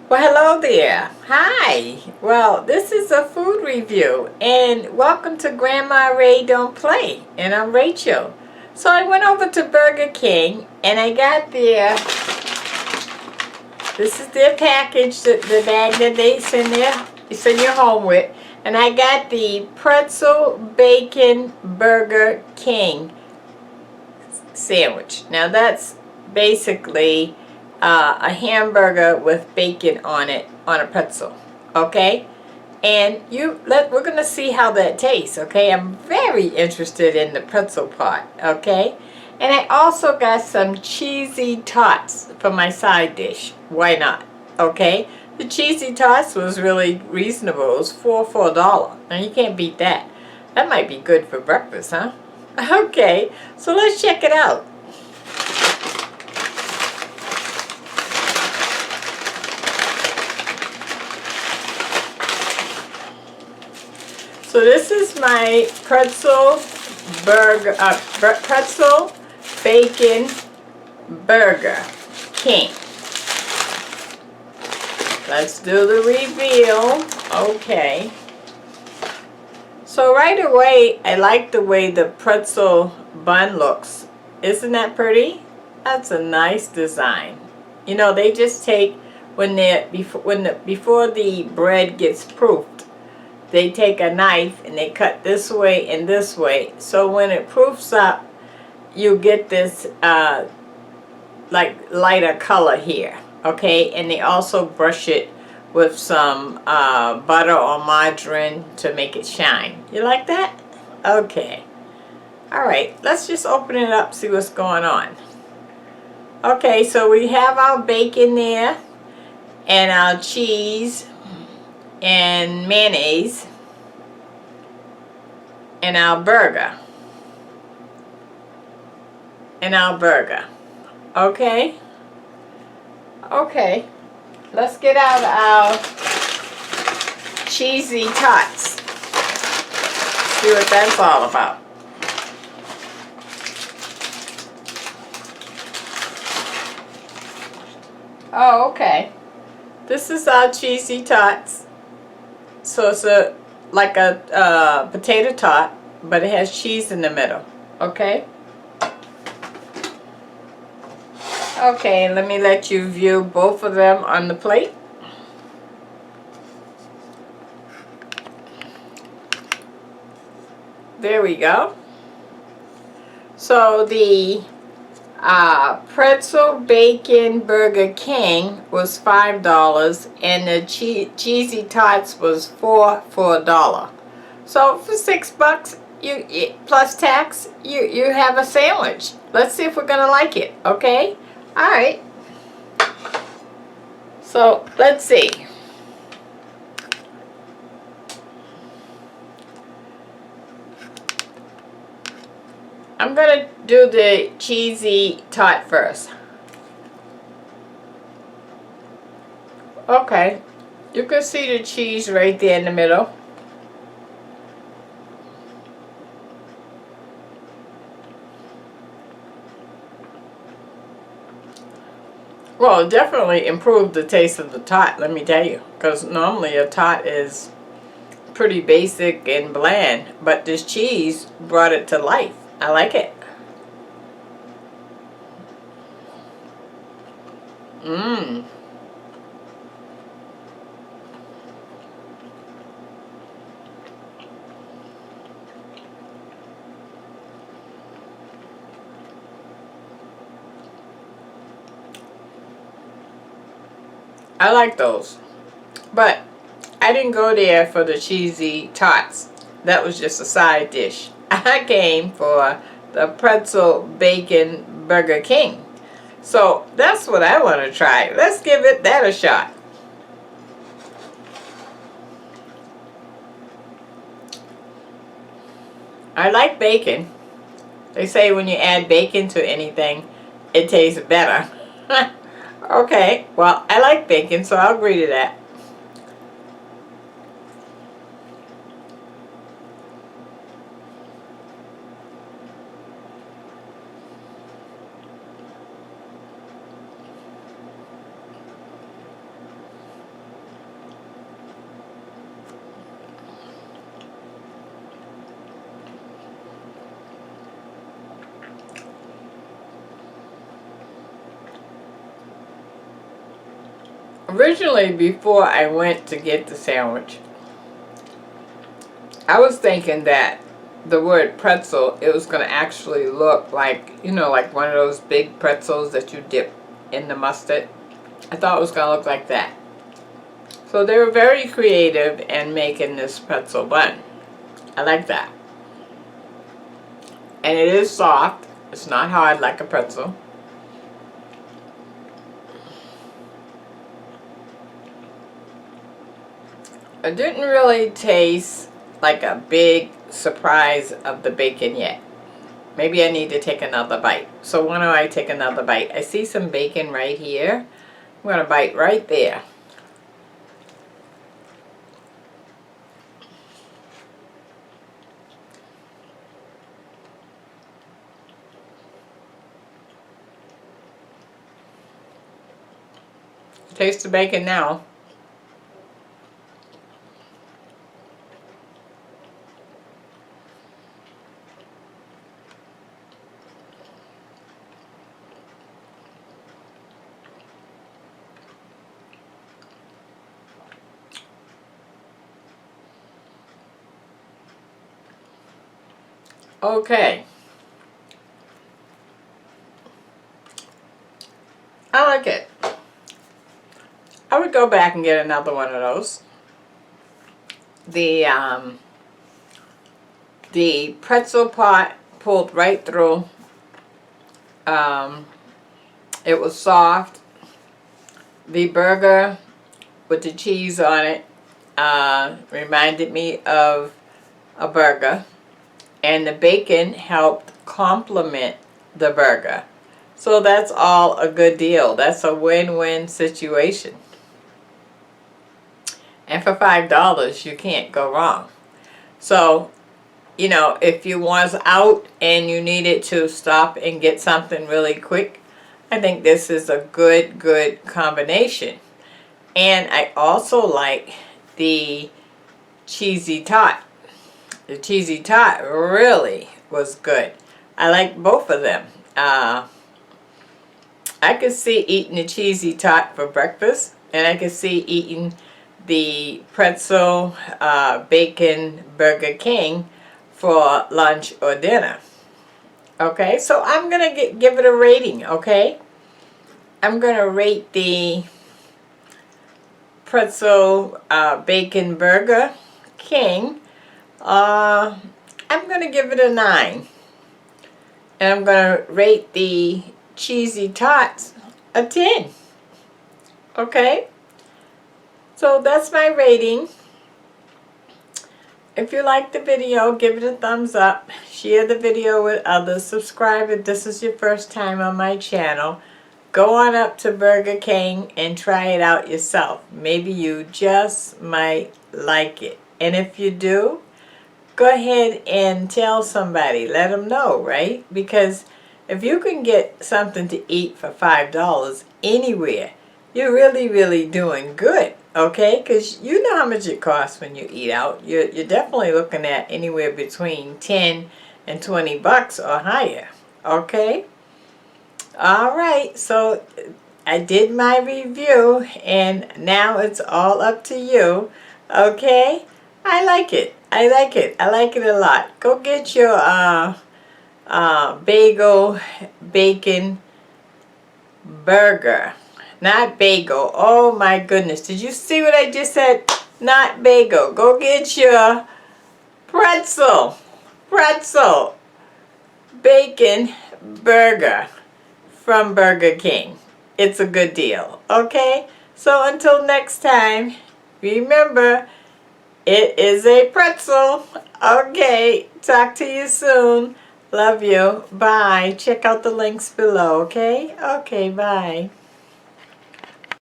Well, hello there. Hi. Well, this is a food review, and welcome to Grandma Ray Don't Play. And I'm Rachel. So I went over to Burger King, and I got this is their package, the bag that they send you home with. And I got the Pretzel Bacon Burger King sandwich. Now that's basically a hamburger with bacon on it on a pretzel, okay? And we're gonna see how that tastes, okay? I'm very interested in the pretzel part, okay? And I also got some cheesy tots for my side dish. Why not? Okay? The cheesy tots was really reasonable. It was for $4. Now you can't beat that. That might be good for breakfast, huh? Okay, so let's check it out. So this is my pretzel bacon burger king. Let's do the reveal. Okay. So right away, I like the way the pretzel bun looks. Isn't that pretty? That's a nice design. You know, they just take before the bread gets proofed, they take a knife and they cut this way and this way. So when it proofs up, you get this like lighter color here. Okay, and they also brush it with some butter or margarine to make it shine. You like that? Okay. Alright, let's just open it up, see what's going on. Okay, so we have our bacon there, and our cheese, and mayonnaise, and our burger. Okay? Okay. Let's get out our cheesy tots. See what that's all about. Oh, okay. This is our cheesy tots. So it's like a potato tot, but it has cheese in the middle. Okay? Okay, let me let you view both of them on the plate. There we go. So the pretzel bacon Burger King was $5, and the cheesy tots was for $1. So for $6, you plus tax, you have a sandwich. Let's see if we're gonna like it. Okay. All right. So let's see. I'm gonna do the cheesy tot first. Okay, you can see the cheese right there in the middle. Well, it definitely improved the taste of the tot, let me tell you, because normally a tot is pretty basic and bland, but this cheese brought it to life. I like it. Mmm. I like those, but I didn't go there for the cheesy tots. That was just a side dish. I came for the pretzel bacon Burger King. So that's what I want to try. Let's give that a shot. I like bacon. They say when you add bacon to anything, it tastes better. Okay, well, I like bacon, so I'll agree to that. Originally, before I went to get the sandwich, I was thinking that the word pretzel, it was going to actually look like, you know, like one of those big pretzels that you dip in the mustard. I thought it was going to look like that. So they were very creative in making this pretzel bun. I like that. And it is soft. It's not hard like a pretzel. It didn't really taste like a big surprise of the bacon yet. Maybe I need to take another bite. So why don't I take another bite? I see some bacon right here. I'm going to bite right there. Taste the bacon now. Okay. I like it. I would go back and get another one of those. The pretzel pot pulled right through. It was soft. The burger with the cheese on it reminded me of a burger. And the bacon helped complement the burger. So that's all a good deal. That's a win-win situation. And for $5, you can't go wrong. So, you know, if you was out and you needed to stop and get something really quick, I think this is a good combination. And I also like the cheesy tot. The cheesy tot really was good. I like both of them. I could see eating the cheesy tot for breakfast, and I could see eating the pretzel bacon Burger King for lunch or dinner. Okay, so I'm going to give it a rating, okay? I'm going to rate the pretzel bacon Burger King. I'm going to give it a 9. And I'm going to rate the cheesy tots a 10. Okay? So that's my rating. If you like the video, give it a thumbs up. Share the video with others. Subscribe if this is your first time on my channel. Go on up to Burger King and try it out yourself. Maybe you just might like it. And if you do, go ahead and tell somebody. Let them know, right? Because if you can get something to eat for $5 anywhere, you're really doing good, okay? Because you know how much it costs when you eat out. You're definitely looking at anywhere between 10 and 20 bucks or higher, okay? All right, so I did my review, and now it's all up to you, okay? I like it. I like it. I like it a lot. Go get your bagel bacon burger. Not bagel. Oh my goodness. Did you see what I just said? Not bagel. Go get your pretzel bacon burger from Burger King. It's a good deal. Okay? So until next time, remember, it is a pretzel. Okay. Talk to you soon. Love you. Bye. Check out the links below, okay? Okay, bye.